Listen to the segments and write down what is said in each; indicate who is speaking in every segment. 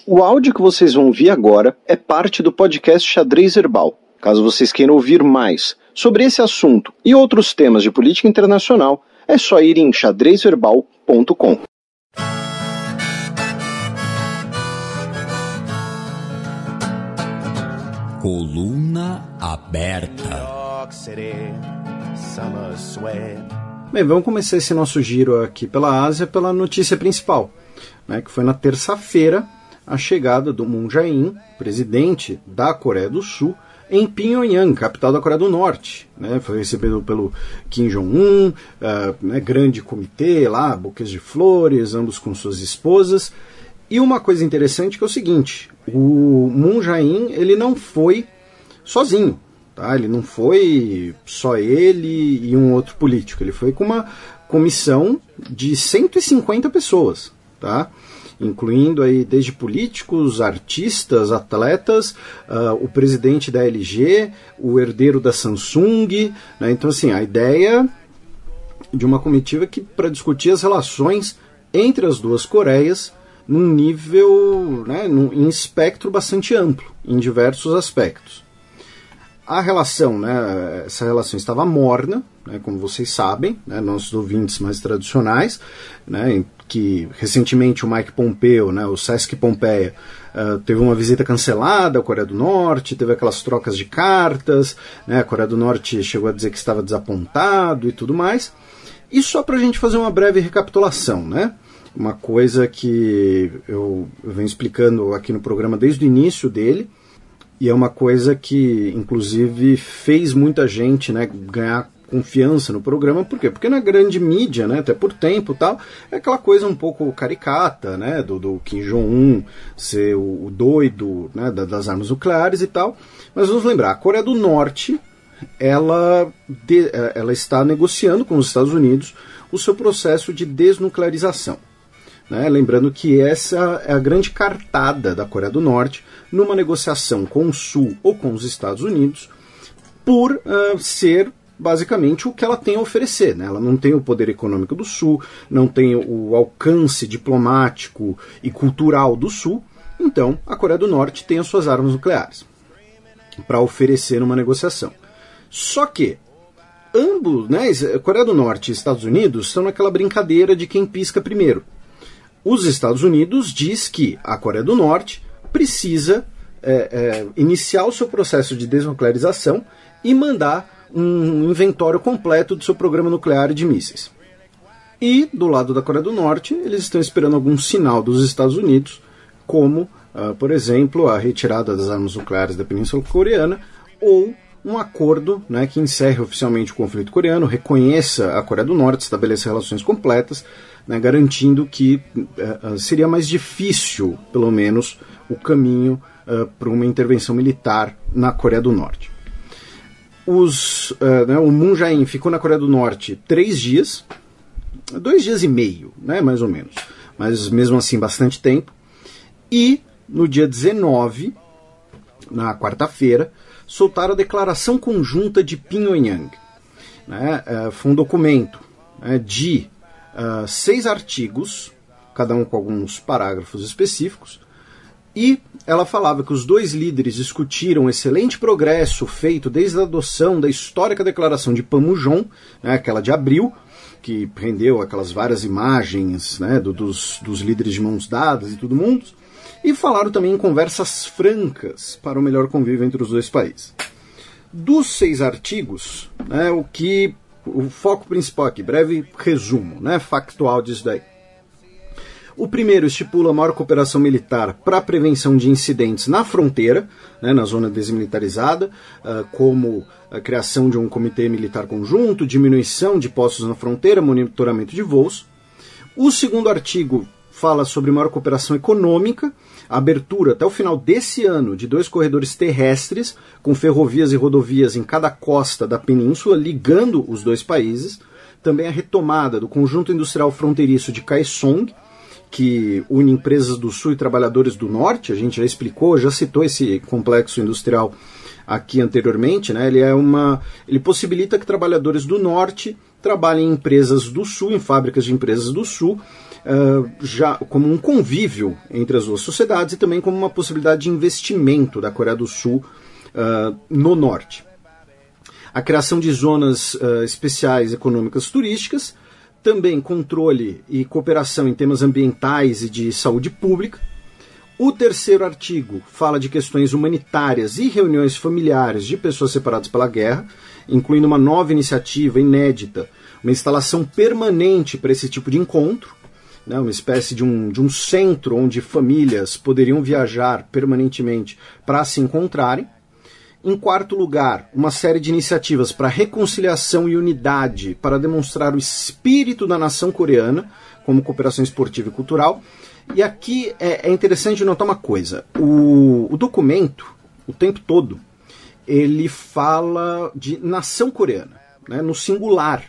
Speaker 1: O áudio que vocês vão ouvir agora é parte do podcast Xadrez Herbal. Caso vocês queiram ouvir mais sobre esse assunto e outros temas de política internacional, é só ir em xadrezherbal.com.
Speaker 2: Coluna aberta.
Speaker 3: Bem, vamos começar esse nosso giro aqui pela Ásia pela notícia principal, né, que foi na terça-feira a chegada do Moon Jae-in, presidente da Coreia do Sul, em Pyongyang, capital da Coreia do Norte. Né, foi recebido pelo Kim Jong-un, grande comitê lá, buquês de flores, ambos com suas esposas. E uma coisa interessante que é o seguinte, o Moon Jae-in, ele não foi sozinho, tá? Ele não foi só ele e um outro político, ele foi com uma comissão de 150 pessoas, tá? Incluindo aí desde políticos, artistas, atletas, o presidente da LG, o herdeiro da Samsung, né? Então assim, a ideia de uma comitiva que para discutir as relações entre as duas Coreias num nível, né, em espectro bastante amplo, em diversos aspectos. A relação, né, essa relação estava morna, né, como vocês sabem, né, nossos ouvintes mais tradicionais, né, que recentemente o Mike Pompeo, né, o Sesc Pompeia, teve uma visita cancelada à Coreia do Norte, teve aquelas trocas de cartas, né, a Coreia do Norte chegou a dizer que estava desapontado e tudo mais. E só para a gente fazer uma breve recapitulação, né, uma coisa que eu venho explicando aqui no programa desde o início dele, e é uma coisa que, inclusive, fez muita gente, né, ganhar confiança no programa. Por quê? Porque na grande mídia, né, até por tempo e tal, é aquela coisa um pouco caricata, né, do Kim Jong-un ser o doido, né, das armas nucleares e tal. Mas vamos lembrar, a Coreia do Norte, ela está negociando com os Estados Unidos o seu processo de desnuclearização. Né? Lembrando que essa é a grande cartada da Coreia do Norte numa negociação com o Sul ou com os Estados Unidos por ser basicamente o que ela tem a oferecer. Né? Ela não tem o poder econômico do Sul, não tem o alcance diplomático e cultural do Sul, então a Coreia do Norte tem as suas armas nucleares para oferecer numa negociação. Só que ambos, né, Coreia do Norte e Estados Unidos estão naquela brincadeira de quem pisca primeiro. Os Estados Unidos diz que a Coreia do Norte precisa iniciar o seu processo de desnuclearização e mandar um inventório completo do seu programa nuclear e de mísseis. E, do lado da Coreia do Norte, eles estão esperando algum sinal dos Estados Unidos, como, por exemplo, a retirada das armas nucleares da Península Coreana, ou um acordo, né, que encerre oficialmente o conflito coreano, reconheça a Coreia do Norte, estabeleça relações completas, né, garantindo que seria mais difícil, pelo menos, o caminho para uma intervenção militar na Coreia do Norte. O Moon Jae-in ficou na Coreia do Norte 3 dias, 2 dias e meio, né, mais ou menos, mas mesmo assim bastante tempo, e no dia 19, na quarta-feira, soltaram a Declaração Conjunta de Pyongyang. Né, foi um documento de 6 artigos, cada um com alguns parágrafos específicos, e ela falava que os dois líderes discutiram o excelente progresso feito desde a adoção da histórica Declaração de Panmunjom, né, aquela de abril, que rendeu aquelas várias imagens, né, dos líderes de mãos dadas e todo mundo, e falaram também em conversas francas para o melhor convívio entre os dois países. Dos 6 artigos, né, o foco principal aqui, breve resumo, né, factual disso daí. O primeiro estipula a maior cooperação militar para a prevenção de incidentes na fronteira, né, na zona desmilitarizada, como a criação de um comitê militar conjunto, diminuição de postos na fronteira, monitoramento de voos. O segundo artigo fala sobre maior cooperação econômica, a abertura até o final desse ano de 2 corredores terrestres, com ferrovias e rodovias em cada costa da península, ligando os dois países. Também a retomada do conjunto industrial fronteiriço de Kaesong, que une empresas do Sul e trabalhadores do Norte. A gente já explicou, já citou esse complexo industrial aqui anteriormente, né? Ele possibilita que trabalhadores do Norte trabalhem em empresas do Sul, em fábricas de empresas do Sul, já como um convívio entre as duas sociedades e também como uma possibilidade de investimento da Coreia do Sul no norte. A criação de zonas especiais econômicas turísticas, também controle e cooperação em temas ambientais e de saúde pública. O terceiro artigo fala de questões humanitárias e reuniões familiares de pessoas separadas pela guerra, incluindo uma nova iniciativa inédita, uma instalação permanente para esse tipo de encontro, né, uma espécie de um centro onde famílias poderiam viajar permanentemente para se encontrarem. Em quarto lugar, uma série de iniciativas para reconciliação e unidade para demonstrar o espírito da nação coreana, como cooperação esportiva e cultural. E aqui é interessante notar uma coisa. O documento, o tempo todo, ele fala de nação coreana, né, no singular.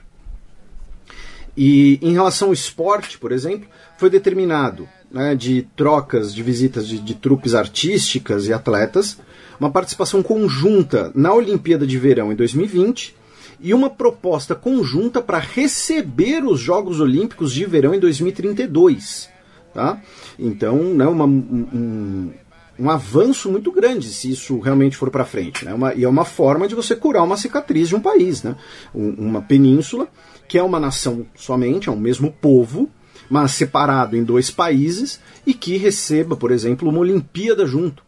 Speaker 3: E em relação ao esporte, por exemplo, foi determinado, né, de trocas de visitas de trupes artísticas e atletas, uma participação conjunta na Olimpíada de Verão em 2020 e uma proposta conjunta para receber os Jogos Olímpicos de Verão em 2032. Tá? Então, né, um avanço muito grande se isso realmente for para frente. Né? E é uma forma de você curar uma cicatriz de um país. Né? Uma península que é uma nação somente, é um mesmo povo, mas separado em dois países e que receba, por exemplo, uma Olimpíada junto.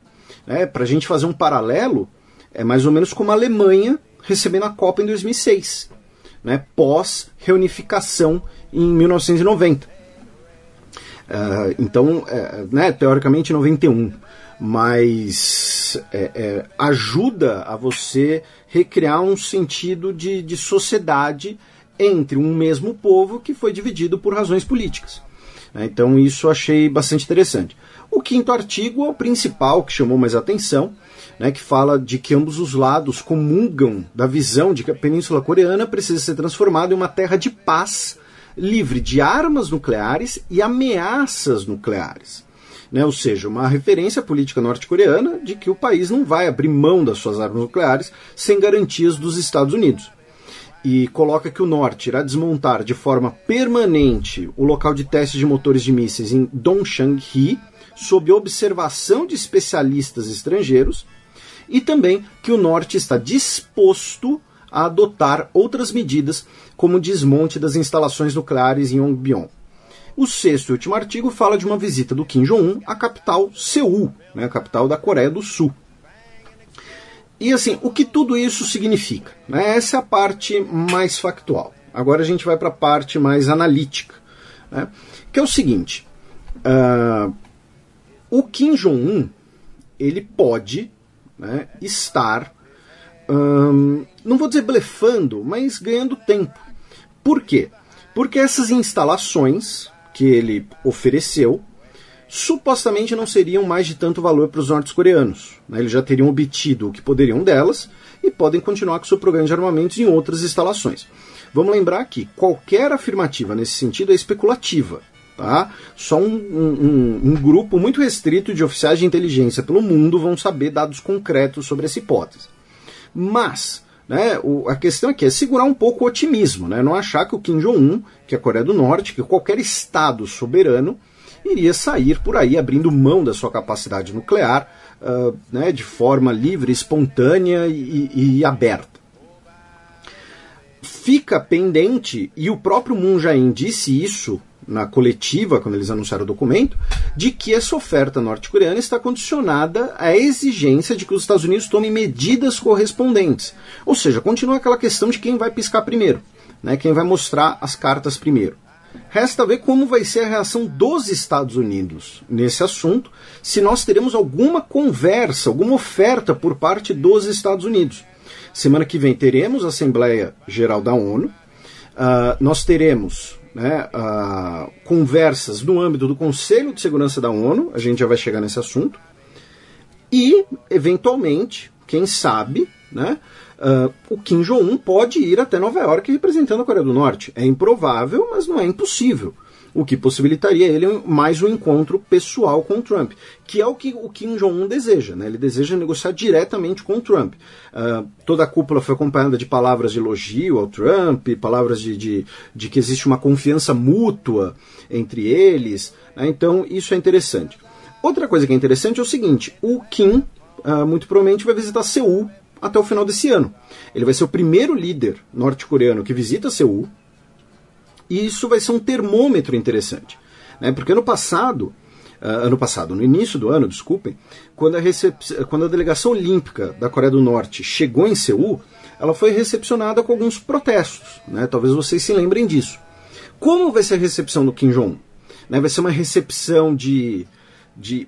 Speaker 3: Para a gente fazer um paralelo, é mais ou menos como a Alemanha recebendo a Copa em 2006, né, pós-reunificação em 1990. Então, né, teoricamente 91, mas ajuda a você recriar um sentido de sociedade entre um mesmo povo que foi dividido por razões políticas. Então isso eu achei bastante interessante. O quinto artigo é o principal, que chamou mais atenção, né, que fala de que ambos os lados comungam da visão de que a Península Coreana precisa ser transformada em uma terra de paz, livre de armas nucleares e ameaças nucleares. Né, ou seja, uma referência política norte-coreana de que o país não vai abrir mão das suas armas nucleares sem garantias dos Estados Unidos. E coloca que o norte irá desmontar de forma permanente o local de testes de motores de mísseis em Dongchang-hee, sob observação de especialistas estrangeiros, e também que o norte está disposto a adotar outras medidas, como o desmonte das instalações nucleares em Yongbyon. O sexto e último artigo fala de uma visita do Kim Jong-un à capital Seul, né, a capital da Coreia do Sul. E assim, o que tudo isso significa? Né? Essa é a parte mais factual. Agora a gente vai para a parte mais analítica, né? Que é o seguinte, o Kim Jong-un, ele pode, né, estar, não vou dizer blefando, mas ganhando tempo. Por quê? Porque essas instalações que ele ofereceu supostamente não seriam mais de tanto valor para os norte-coreanos. Né? Eles já teriam obtido o que poderiam delas e podem continuar com seu programa de armamentos em outras instalações. Vamos lembrar que qualquer afirmativa nesse sentido é especulativa. Tá? Só um grupo muito restrito de oficiais de inteligência pelo mundo vão saber dados concretos sobre essa hipótese. Mas, né, a questão aqui é segurar um pouco o otimismo, né? Não achar que o Kim Jong-un, que é a Coreia do Norte, que qualquer estado soberano iria sair por aí abrindo mão da sua capacidade nuclear, né, de forma livre, espontânea e aberta. Fica pendente, e o próprio Moon Jae-in disse isso na coletiva, quando eles anunciaram o documento, de que essa oferta norte-coreana está condicionada à exigência de que os Estados Unidos tomem medidas correspondentes. Ou seja, continua aquela questão de quem vai piscar primeiro, né, quem vai mostrar as cartas primeiro. Resta ver como vai ser a reação dos Estados Unidos nesse assunto, se nós teremos alguma conversa, alguma oferta por parte dos Estados Unidos. Semana que vem teremos a Assembleia Geral da ONU, nós teremos, né, conversas no âmbito do Conselho de Segurança da ONU, a gente já vai chegar nesse assunto, e, eventualmente, quem sabe, né, o Kim Jong-un pode ir até Nova York representando a Coreia do Norte. É improvável, mas não é impossível. o que possibilitaria ele mais um encontro pessoal com o Trump, que é o que o Kim Jong-un deseja, né? Ele deseja negociar diretamente com o Trump. Toda a cúpula foi acompanhada de palavras de elogio ao Trump, palavras de que existe uma confiança mútua entre eles, né? Então isso é interessante. Outra coisa que é interessante é o seguinte, o Kim muito provavelmente vai visitar Seul até o final desse ano. Ele vai ser o primeiro líder norte-coreano que visita Seul, e isso vai ser um termômetro interessante, né? Porque no início do ano, desculpem, quando a delegação olímpica da Coreia do Norte chegou em Seul, ela foi recepcionada com alguns protestos, né? Talvez vocês se lembrem disso. Como vai ser a recepção do Kim Jong-un? Né? Vai ser uma recepção de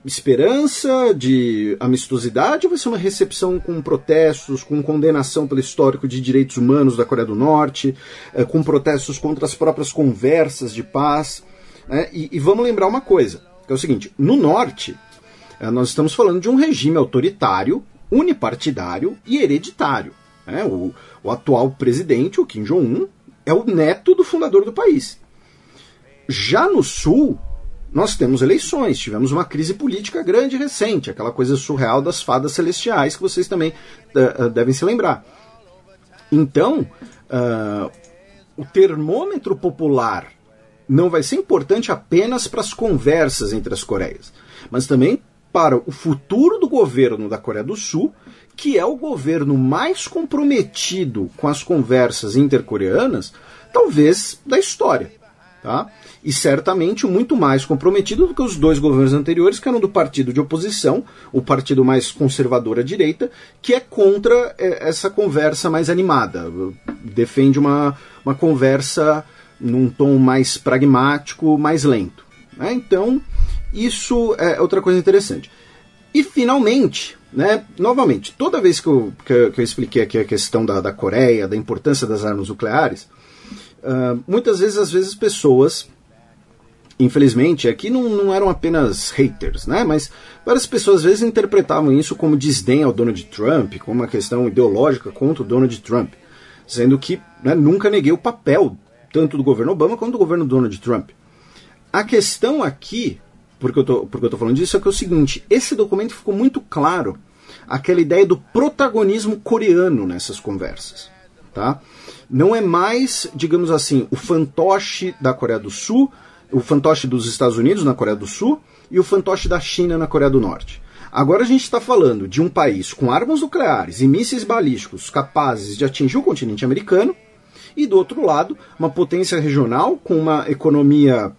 Speaker 3: esperança, de amistosidade, ou vai ser uma recepção com protestos, com condenação pelo histórico de direitos humanos da Coreia do Norte, com protestos contra as próprias conversas de paz? Né? E vamos lembrar uma coisa, que é o seguinte, no Norte, nós estamos falando de um regime autoritário, unipartidário e hereditário. Né? O atual presidente, o Kim Jong-un, é o neto do fundador do país. Já no Sul, nós temos eleições, tivemos uma crise política grande e recente, aquela coisa surreal das fadas celestiais que vocês também devem se lembrar. Então, o termômetro popular não vai ser importante apenas para as conversas entre as Coreias, mas também para o futuro do governo da Coreia do Sul, que é o governo mais comprometido com as conversas intercoreanas, talvez, da história. Tá? E certamente muito mais comprometido do que os dois governos anteriores, que eram do partido de oposição, o partido mais conservador à direita, que é contra essa conversa mais animada, defende uma conversa num tom mais pragmático, mais lento. Né? Então, isso é outra coisa interessante. E finalmente, né, novamente, toda vez que eu expliquei aqui a questão da Coreia, da importância das armas nucleares, muitas vezes, às vezes, pessoas, infelizmente, aqui não eram apenas haters, né? Mas várias pessoas, às vezes, interpretavam isso como desdém ao Donald Trump, como uma questão ideológica contra o Donald Trump, sendo que, né, nunca neguei o papel tanto do governo Obama quanto do governo Donald Trump. A questão aqui, porque eu tô falando disso, é que é o seguinte, esse documento ficou muito claro, aquela ideia do protagonismo coreano nessas conversas, tá? Não é mais, digamos assim, o fantoche da Coreia do Sul, o fantoche dos Estados Unidos na Coreia do Sul e o fantoche da China na Coreia do Norte. Agora a gente está falando de um país com armas nucleares e mísseis balísticos capazes de atingir o continente americano e, do outro lado, uma potência regional com uma economia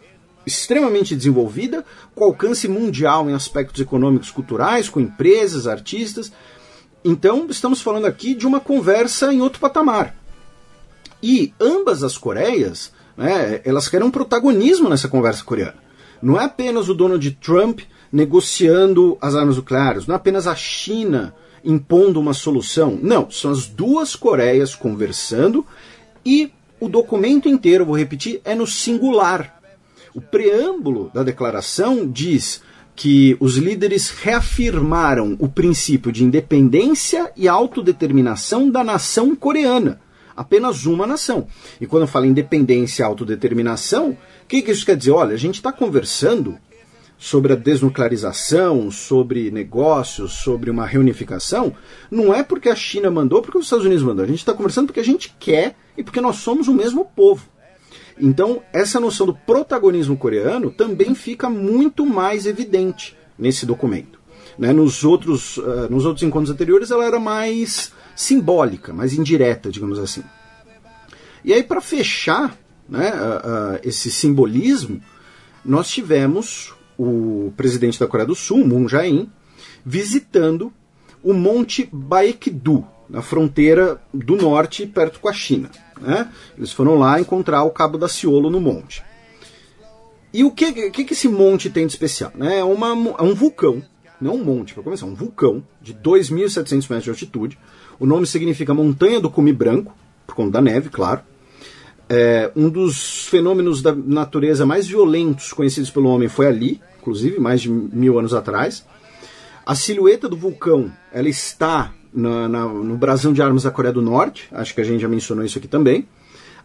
Speaker 3: extremamente desenvolvida, com alcance mundial em aspectos econômicos, culturais, com empresas, artistas. Então, estamos falando aqui de uma conversa em outro patamar. E ambas as Coreias, né, elas querem um protagonismo nessa conversa coreana. Não é apenas o Donald Trump negociando as armas nucleares, não é apenas a China impondo uma solução. Não, são as duas Coreias conversando e o documento inteiro, vou repetir, é no singular. O preâmbulo da declaração diz que os líderes reafirmaram o princípio de independência e autodeterminação da nação coreana. Apenas uma nação. E quando eu falo independência e autodeterminação, o que isso quer dizer? Olha, a gente está conversando sobre a desnuclearização, sobre negócios, sobre uma reunificação, não é porque a China mandou, porque os Estados Unidos mandou. A gente está conversando porque a gente quer e porque nós somos o mesmo povo. Então, essa noção do protagonismo coreano também fica muito mais evidente nesse documento. Né? Nos outros encontros anteriores, ela era mais simbólica, mais indireta, digamos assim. E aí, para fechar, né, esse simbolismo, nós tivemos o presidente da Coreia do Sul, Moon Jae-in, visitando o Monte Baekdu, na fronteira do norte, perto com a China. Né? Eles foram lá encontrar o Cabo da Ciolo no monte. E o que esse monte tem de especial? Né? É um vulcão, não um monte, para começar, um vulcão de 2.700 metros de altitude. O nome significa Montanha do Cume Branco, por conta da neve, claro. É, um dos fenômenos da natureza mais violentos conhecidos pelo homem foi ali, inclusive, mais de 1000 anos atrás. A silhueta do vulcão, ela está no brasão de armas da Coreia do Norte, acho que a gente já mencionou isso aqui também.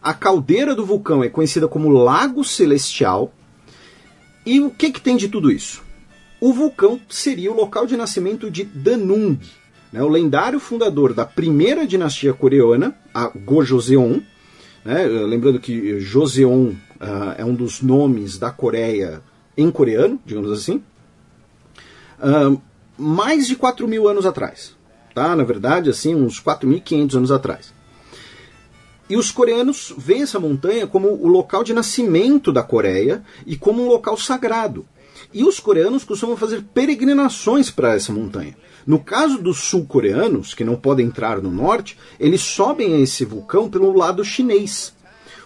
Speaker 3: A caldeira do vulcão é conhecida como Lago Celestial, E o que tem de tudo isso? O vulcão seria o local de nascimento de Danung, né, o lendário fundador da primeira dinastia coreana, a Gojoseon, né, lembrando que Joseon é um dos nomes da Coreia em coreano, digamos assim, mais de 4.000 anos atrás. Tá? Na verdade, assim, uns 4.500 anos atrás. E os coreanos veem essa montanha como o local de nascimento da Coreia e como um local sagrado. E os coreanos costumam fazer peregrinações para essa montanha. No caso dos sul-coreanos, que não podem entrar no norte, eles sobem a esse vulcão pelo lado chinês.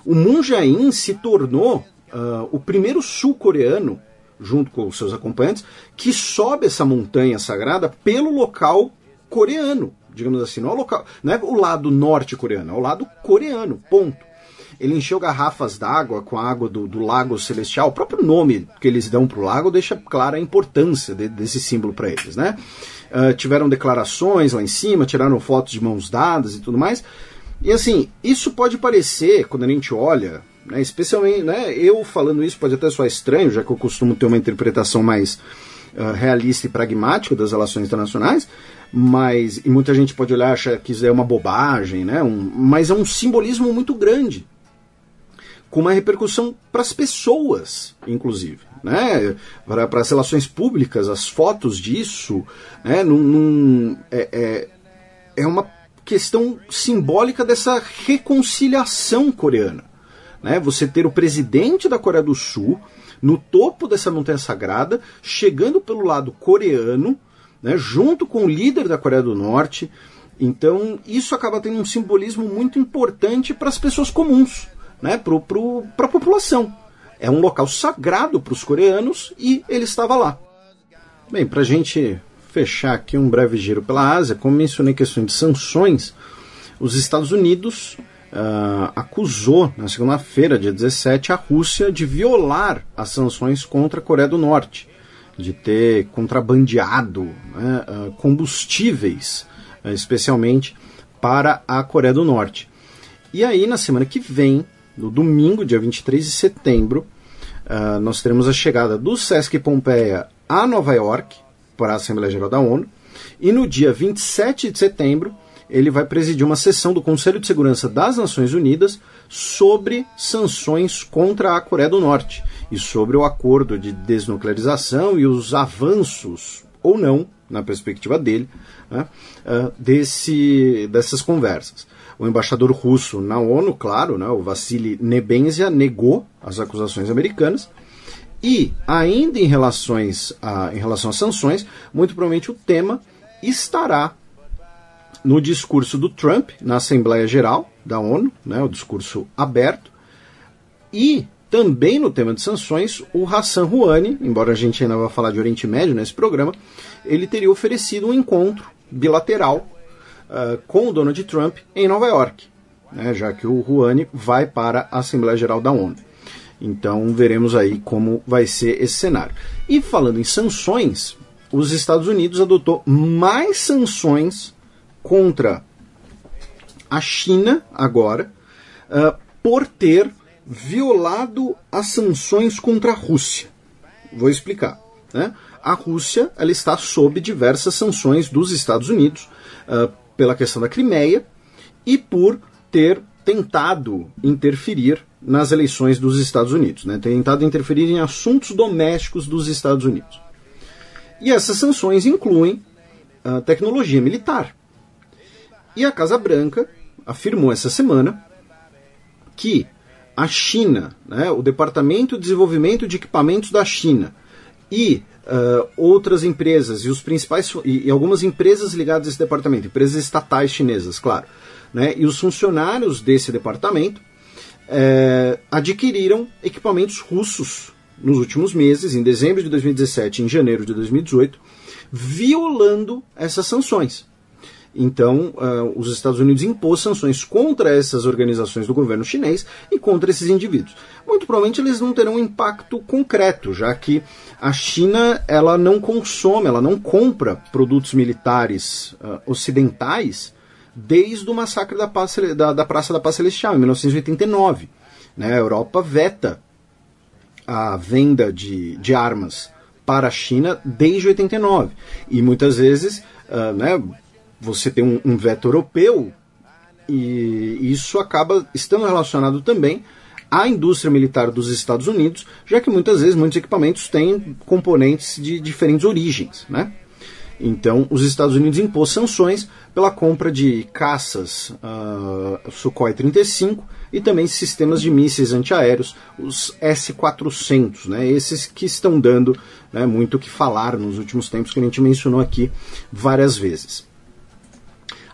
Speaker 3: O Moon Jae-in se tornou o primeiro sul-coreano, junto com os seus acompanhantes, que sobe essa montanha sagrada pelo local coreano, digamos assim, não é o lado norte-coreano, é o lado coreano, ponto. Ele encheu garrafas d'água com a água do Lago Celestial. O próprio nome que eles dão para o lago deixa clara a importância desse símbolo para eles, né? Tiveram declarações lá em cima, tiraram fotos de mãos dadas e tudo mais. E assim, isso pode parecer, quando a gente olha, né, especialmente, né, eu falando isso pode até soar estranho, já que eu costumo ter uma interpretação mais realista e pragmática das relações internacionais, e muita gente pode olhar e achar que isso é uma bobagem, né, mas é um simbolismo muito grande, com uma repercussão para as pessoas, inclusive, né, para as relações públicas, as fotos disso, né, é uma questão simbólica dessa reconciliação coreana, né, você ter o presidente da Coreia do Sul no topo dessa montanha sagrada, chegando pelo lado coreano, né, junto com o líder da Coreia do Norte. Então isso acaba tendo um simbolismo muito importante para as pessoas comuns, né, para a população. É um local sagrado para os coreanos e ele estava lá. Bem, para a gente fechar aqui um breve giro pela Ásia, como mencionei questão de sanções, os Estados Unidos acusou na segunda-feira, dia 17, a Rússia de violar as sanções contra a Coreia do Norte, de ter contrabandeado, né, combustíveis, especialmente para a Coreia do Norte. E aí, na semana que vem, no domingo, dia 23 de setembro, nós teremos a chegada do Sesc Pompeia a Nova York, para a Assembleia Geral da ONU, e no dia 27 de setembro, ele vai presidir uma sessão do Conselho de Segurança das Nações Unidas sobre sanções contra a Coreia do Norte e sobre o acordo de desnuclearização e os avanços, ou não, na perspectiva dele, né, dessas conversas. O embaixador russo na ONU, claro, né, o Vassily Nebenzia, negou as acusações americanas. E, ainda em relação às sanções, muito provavelmente o tema estará no discurso do Trump na Assembleia Geral da ONU, né, o discurso aberto, e também no tema de sanções, o Hassan Rouhani, embora a gente ainda vá falar de Oriente Médio nesse programa, ele teria oferecido um encontro bilateral com o Donald Trump em Nova York, né, já que o Rouhani vai para a Assembleia Geral da ONU. Então veremos aí como vai ser esse cenário. E falando em sanções, os Estados Unidos adotou mais sanções contra a China agora, por ter violado as sanções contra a Rússia. Vou explicar, né? A Rússia ela está sob diversas sanções dos Estados Unidos pela questão da Crimeia e por ter tentado interferir nas eleições dos Estados Unidos, né? Tentado interferir em assuntos domésticos dos Estados Unidos. E essas sanções incluem tecnologia militar. E a Casa Branca afirmou essa semana que a China, né, o Departamento de Desenvolvimento de Equipamentos da China e outras empresas e algumas empresas ligadas a esse departamento, empresas estatais chinesas, claro, né, e os funcionários desse departamento adquiriram equipamentos russos nos últimos meses, em dezembro de 2017 e em janeiro de 2018, violando essas sanções. Então, os Estados Unidos impôs sanções contra essas organizações do governo chinês e contra esses indivíduos. Muito provavelmente eles não terão um impacto concreto, já que a China ela não consome, ela não compra produtos militares ocidentais desde o massacre da Praça da Paz Celestial, em 1989. Né? A Europa veta a venda de armas para a China desde 89. E muitas vezes você tem um veto europeu e isso acaba estando relacionado também à indústria militar dos Estados Unidos, já que muitas vezes muitos equipamentos têm componentes de diferentes origens, né? Então, os Estados Unidos impôs sanções pela compra de caças Sukhoi 35 e também sistemas de mísseis antiaéreos, os S-400, né? Esses que estão dando, né, muito o que falar nos últimos tempos, que a gente mencionou aqui várias vezes.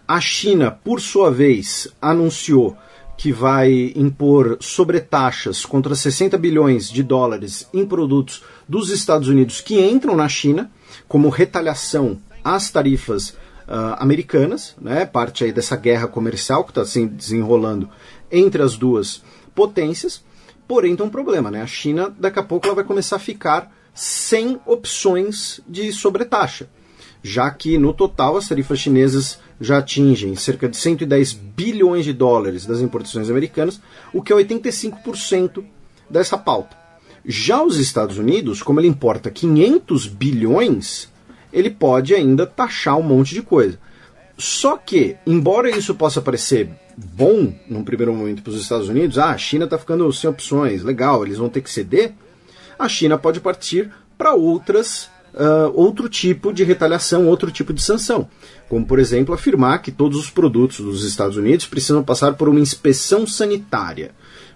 Speaker 3: A China, por sua vez, anunciou que vai impor sobretaxas contra 60 bilhões de dólares em produtos dos Estados Unidos que entram na China, como retaliação às tarifas americanas, né, parte aí dessa guerra comercial que está se desenrolando entre as duas potências. Porém, tem um problema, né? A China, daqui a pouco, ela vai começar a ficar sem opções de sobretaxa, já que, no total, as tarifas chinesas já atingem cerca de 110 bilhões de dólares das importações americanas, o que é 85% dessa pauta. Já os Estados Unidos, como ele importa 500 bilhões, ele pode ainda taxar um monte de coisa. Só que, embora isso possa parecer bom num primeiro momento para os Estados Unidos, a China está ficando sem opções, legal, eles vão ter que ceder, a China pode partir para outro tipo de retaliação, outro tipo de sanção. Como, por exemplo, afirmar que todos os produtos dos Estados Unidos precisam passar por uma inspeção sanitária,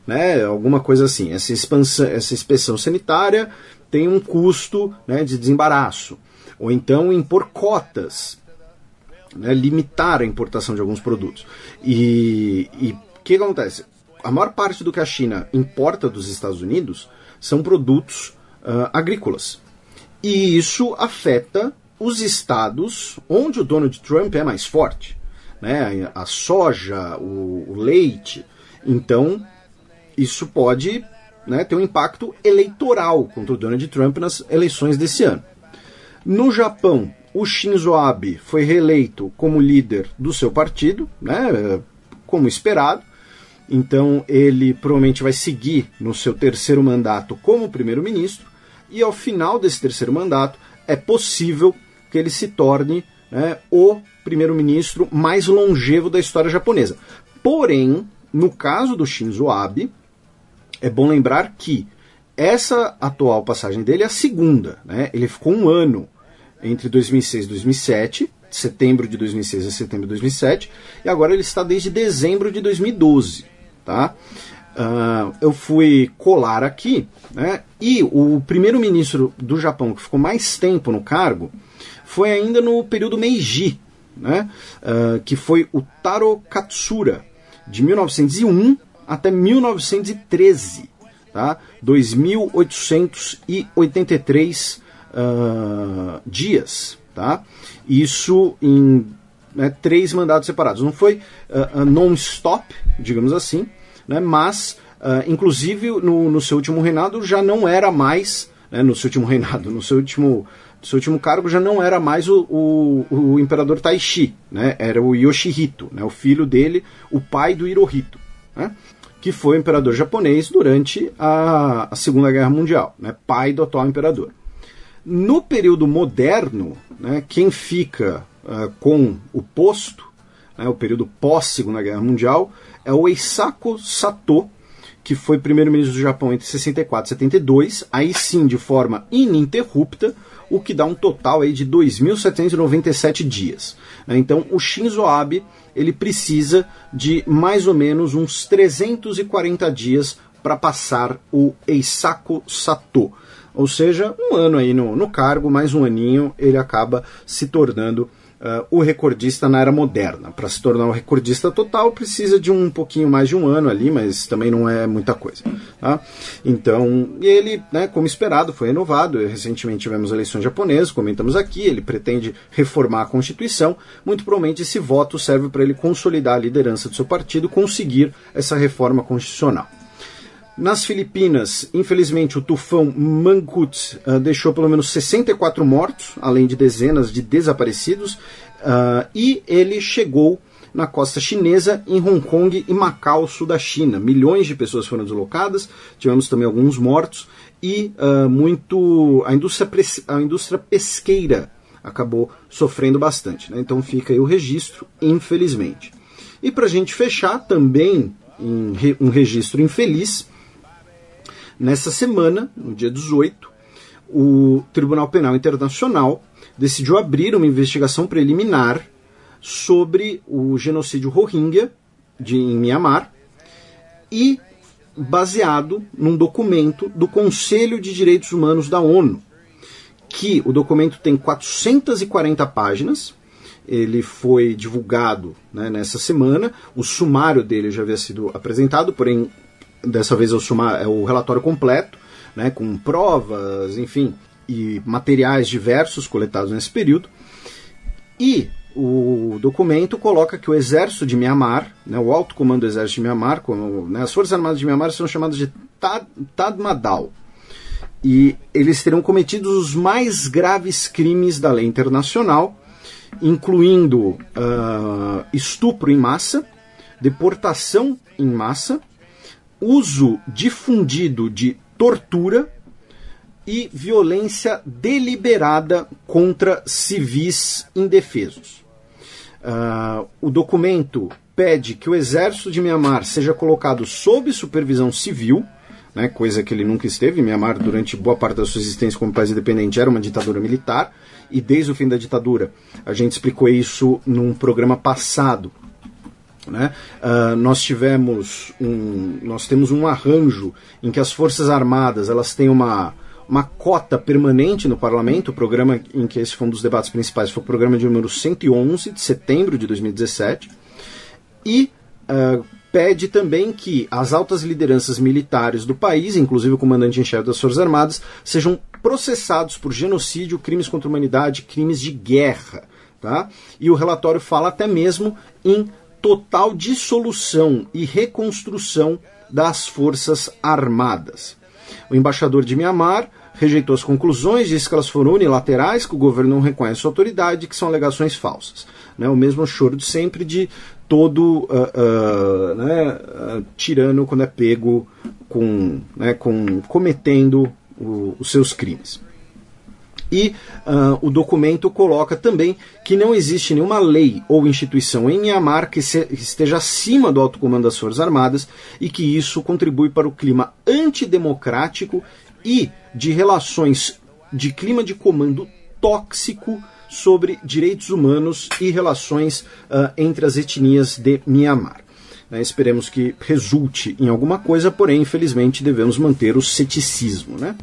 Speaker 3: né? Alguma coisa assim. Essa inspeção sanitária tem um custo, né, de desembaraço. Ou então impor cotas, né, limitar a importação de alguns produtos. E o que acontece? A maior parte do que a China importa dos Estados Unidos são produtos agrícolas. E isso afeta os estados onde o Donald Trump é mais forte, né? A soja, o leite. Então, isso pode, né, ter um impacto eleitoral contra o Donald Trump nas eleições desse ano. No Japão, o Shinzo Abe foi reeleito como líder do seu partido, né, como esperado. Então, ele provavelmente vai seguir no seu terceiro mandato como primeiro-ministro. E ao final desse terceiro mandato, é possível que ele se torne, né, o primeiro-ministro mais longevo da história japonesa. Porém, no caso do Shinzo Abe, é bom lembrar que essa atual passagem dele é a segunda, né? Ele ficou um ano entre 2006 e 2007, setembro de 2006 a setembro de 2007, e agora ele está desde dezembro de 2012, tá? Eu fui colar aqui, né, e o primeiro-ministro do Japão que ficou mais tempo no cargo foi ainda no período Meiji, né, que foi o Taro Katsura, de 1901 até 1913, tá? 2.883 dias, tá? Isso em, né, 3 mandatos separados. Não foi non-stop, digamos assim, né, mas, inclusive, no seu último reinado já não era mais, né, no seu último cargo já não era mais o imperador Taishi, né, era o Yoshihito, né, o filho dele, o pai do Hirohito, né, que foi o imperador japonês durante a Segunda Guerra Mundial, né, pai do atual imperador. No período moderno, né, quem fica com o posto, né, o período pós-Segunda Guerra Mundial, é o Eisaku Sato, que foi primeiro-ministro do Japão entre 64 e 72, aí sim de forma ininterrupta, o que dá um total aí de 2.797 dias. Então o Shinzo Abe ele precisa de mais ou menos uns 340 dias para passar o Eisaku Sato. Ou seja, um ano aí no cargo, mais um aninho, ele acaba se tornando o recordista na era moderna. Para se tornar o recordista total, precisa de um pouquinho mais de um ano ali, mas também não é muita coisa. Tá? Então, ele, né, como esperado, foi renovado. Recentemente tivemos eleições japonesas, comentamos aqui, ele pretende reformar a Constituição. Muito provavelmente esse voto serve para ele consolidar a liderança do seu partido, conseguir essa reforma constitucional. Nas Filipinas, infelizmente, o tufão Mangkhut deixou pelo menos 64 mortos, além de dezenas de desaparecidos, e ele chegou na costa chinesa, em Hong Kong e Macau, sul da China. Milhões de pessoas foram deslocadas, tivemos também alguns mortos e a indústria pesqueira acabou sofrendo bastante, né? Então fica aí o registro, infelizmente. E para a gente fechar, também um registro infeliz, nessa semana, no dia 18, o Tribunal Penal Internacional decidiu abrir uma investigação preliminar sobre o genocídio Rohingya em Myanmar e baseado num documento do Conselho de Direitos Humanos da ONU, que o documento tem 440 páginas, ele foi divulgado, né, nessa semana, o sumário dele já havia sido apresentado, porém, dessa vez é o relatório completo, né, com provas, enfim, e materiais diversos coletados nesse período, e o documento coloca que o exército de Myanmar, né, o alto comando do exército de Myanmar, né, as forças armadas de Myanmar são chamadas de Tatmadaw, e eles terão cometido os mais graves crimes da lei internacional, incluindo estupro em massa, deportação em massa, uso difundido de tortura e violência deliberada contra civis indefesos. O documento pede que o exército de Myanmar seja colocado sob supervisão civil, né, coisa que ele nunca esteve. Myanmar, durante boa parte da sua existência como país independente, era uma ditadura militar, e desde o fim da ditadura, a gente explicou isso num programa passado, né? Nós temos um arranjo em que as Forças Armadas elas têm uma cota permanente no parlamento. O programa em que esse foi um dos debates principais foi o programa de número 111, de setembro de 2017, e pede também que as altas lideranças militares do país, inclusive o comandante-em-chefe das Forças Armadas, sejam processados por genocídio, crimes contra a humanidade, crimes de guerra. Tá? E o relatório fala até mesmo em total dissolução e reconstrução das Forças Armadas. O embaixador de Myanmar rejeitou as conclusões, disse que elas foram unilaterais, que o governo não reconhece sua autoridade, que são alegações falsas. Né? O mesmo choro de sempre de todo tirano quando é pego cometendo os seus crimes. E o documento coloca também que não existe nenhuma lei ou instituição em Myanmar que esteja acima do alto comando das Forças Armadas e que isso contribui para o clima antidemocrático e de relações de clima de comando tóxico sobre direitos humanos e relações entre as etnias de Myanmar. Esperemos que resulte em alguma coisa, porém, infelizmente, devemos manter o ceticismo, né?